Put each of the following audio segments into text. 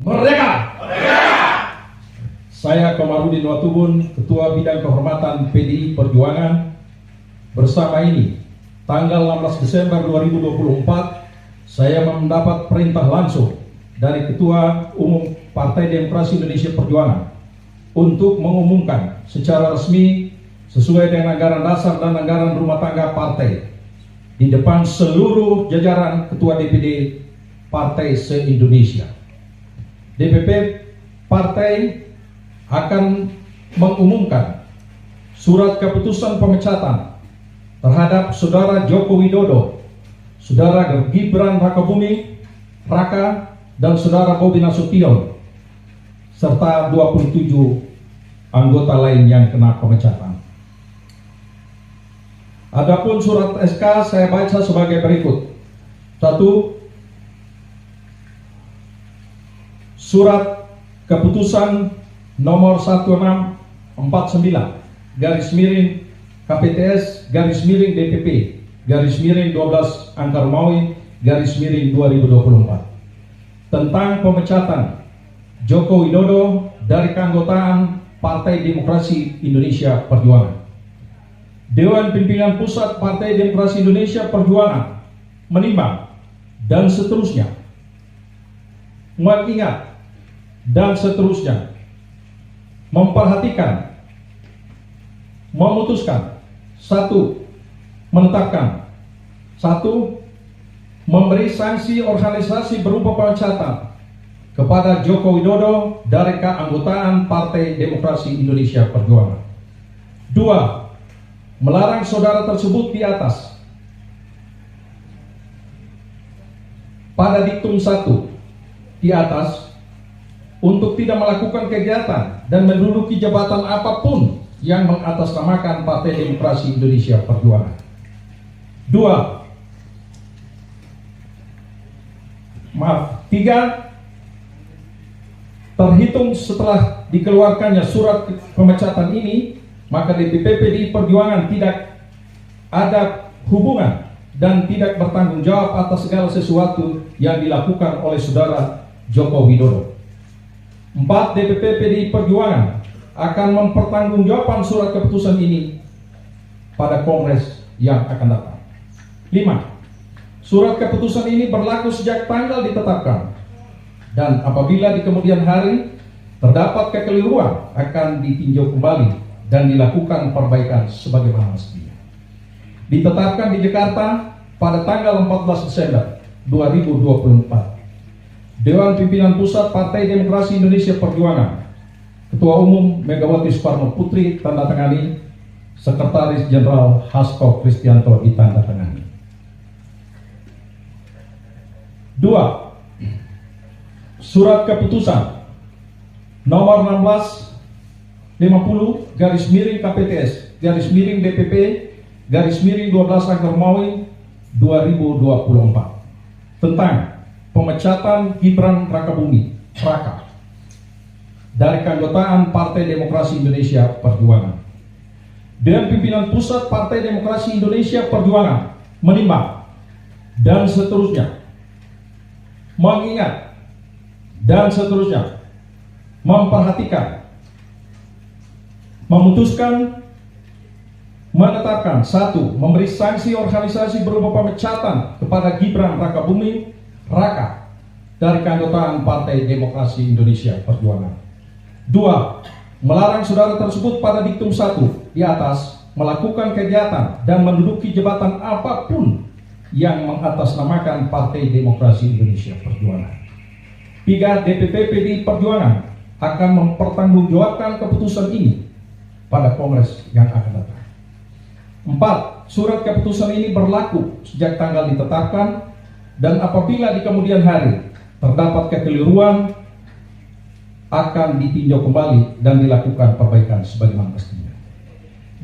Merdeka! Saya Komarudin Watubun, Ketua Bidang Kehormatan PDI Perjuangan. Bersama ini, tanggal 16 Desember 2024, saya mendapat perintah langsung dari Ketua Umum Partai Demokrasi Indonesia Perjuangan untuk mengumumkan secara resmi sesuai dengan anggaran dasar dan anggaran rumah tangga partai di depan seluruh jajaran Ketua DPD Partai se-Indonesia. DPP Partai akan mengumumkan surat keputusan pemecatan terhadap Saudara Joko Widodo, Saudara Gibran Rakabuming Raka, dan Saudara Bobi Nasution, serta 27 anggota lain yang kena pemecatan. Adapun surat SK saya baca sebagai berikut. 1. Surat keputusan nomor 1649 garis miring KPTS garis miring DPP garis miring 12 Angka Romawi garis miring 2024 tentang pemecatan Joko Widodo dari keanggotaan Partai Demokrasi Indonesia Perjuangan. Dewan Pimpinan Pusat Partai Demokrasi Indonesia Perjuangan menimbang dan seterusnya, mengingat dan seterusnya, memperhatikan, memutuskan, 1. Menetapkan, 1. Memberi sanksi organisasi berupa pemecatan kepada Joko Widodo dari keanggotaan Partai Demokrasi Indonesia Perjuangan. 2. Melarang saudara tersebut di atas pada diktum 1 di atas untuk tidak melakukan kegiatan dan menduduki jabatan apapun yang mengatasnamakan Partai Demokrasi Indonesia Perjuangan. 3. Terhitung setelah dikeluarkannya surat pemecatan ini, maka DPP PDI Perjuangan tidak ada hubungan dan tidak bertanggung jawab atas segala sesuatu yang dilakukan oleh Saudara Joko Widodo. 4. DPP PDI Perjuangan akan mempertanggungjawabkan surat keputusan ini pada Kongres yang akan datang. 5. Surat keputusan ini berlaku sejak tanggal ditetapkan, dan apabila di kemudian hari terdapat kekeliruan akan ditinjau kembali dan dilakukan perbaikan sebagaimana mestinya. Ditetapkan di Jakarta pada tanggal 14 Desember 2024. Dewan Pimpinan Pusat Partai Demokrasi Indonesia Perjuangan, Ketua Umum Megawati Soekarno Putri tandatangani, Sekretaris Jenderal Hasto Kristianto ditandatangani. 2. Surat keputusan nomor 1650 garis miring KPTS garis miring DPP garis miring 12 Angka Romawi 2024 tentang pemecatan Gibran Rakabuming Raka dari keanggotaan Partai Demokrasi Indonesia Perjuangan. Dewan Pimpinan Pusat Partai Demokrasi Indonesia Perjuangan menimbang dan seterusnya, mengingat dan seterusnya, memperhatikan, memutuskan, menetapkan, 1. Memberi sanksi organisasi berupa pemecatan kepada Gibran Rakabuming Raka dari keanggotaan Partai Demokrasi Indonesia Perjuangan. 2. Melarang saudara tersebut pada diktum 1 di atas melakukan kegiatan dan menduduki jabatan apapun yang mengatasnamakan Partai Demokrasi Indonesia Perjuangan. 3. DPP PDI Perjuangan akan mempertanggungjawabkan keputusan ini pada Kongres yang akan datang. 4. Surat keputusan ini berlaku sejak tanggal ditetapkan, dan apabila di kemudian hari terdapat kekeliruan akan ditinjau kembali dan dilakukan perbaikan sebagaimana mestinya.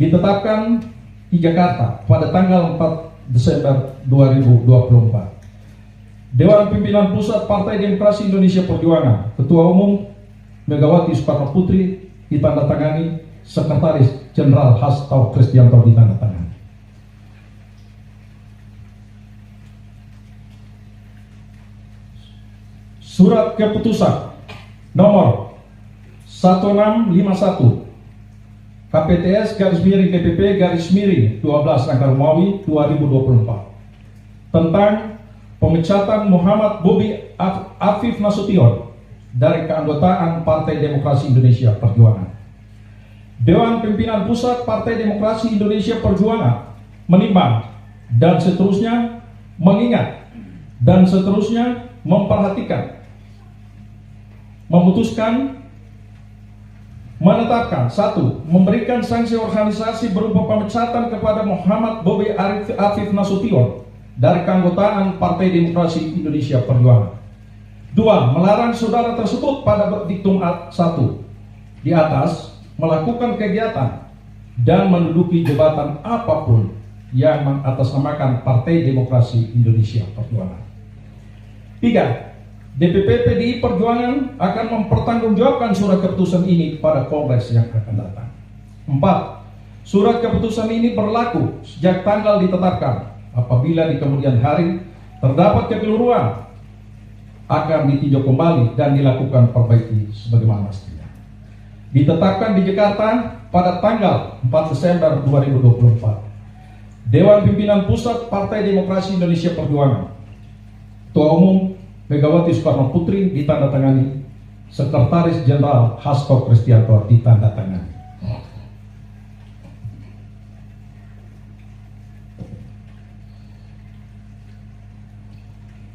Ditetapkan di Jakarta pada tanggal 4 Desember 2024. Dewan Pimpinan Pusat Partai Demokrasi Indonesia Perjuangan, Ketua Umum Megawati Soekarno Putri ditandatangani, Sekretaris Jenderal Hasto Kristianto ditandatangani. Surat keputusan nomor 1651 KPTS _DPP _12 Angka Romawi 2024 tentang pemecatan Muhammad Bobi Afif Nasution dari keanggotaan Partai Demokrasi Indonesia Perjuangan. Dewan Pimpinan Pusat Partai Demokrasi Indonesia Perjuangan menimbang dan seterusnya mengingat dan seterusnya memperhatikan, memutuskan, menetapkan: 1. Memberikan sanksi organisasi berupa pemecatan kepada Muhammad Bobi Afif Nasution dari keanggotaan Partai Demokrasi Indonesia Perjuangan. 2. Melarang saudara tersebut pada diktum 1 di atas melakukan kegiatan dan menduduki jabatan apapun yang mengatasnamakan Partai Demokrasi Indonesia Perjuangan. 3. DPP PDI Perjuangan akan mempertanggungjawabkan surat keputusan ini pada Kongres yang akan datang. 4. Surat keputusan ini berlaku sejak tanggal ditetapkan. Apabila di kemudian hari terdapat kekeliruan, akan ditinjau kembali dan dilakukan perbaiki sebagaimana mestinya. Ditetapkan di Jakarta pada tanggal 4 Desember 2024. Dewan Pimpinan Pusat Partai Demokrasi Indonesia Perjuangan, Ketua Umum Megawati Soekarno Putri ditandatangani, Sekretaris Jenderal Hasto Kristianto ditandatangani.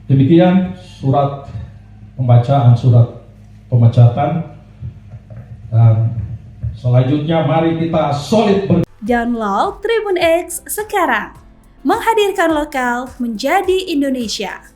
Demikian surat pembacaan surat pemecatan, dan selanjutnya mari kita solid Download Tribun X sekarang, menghadirkan lokal menjadi Indonesia.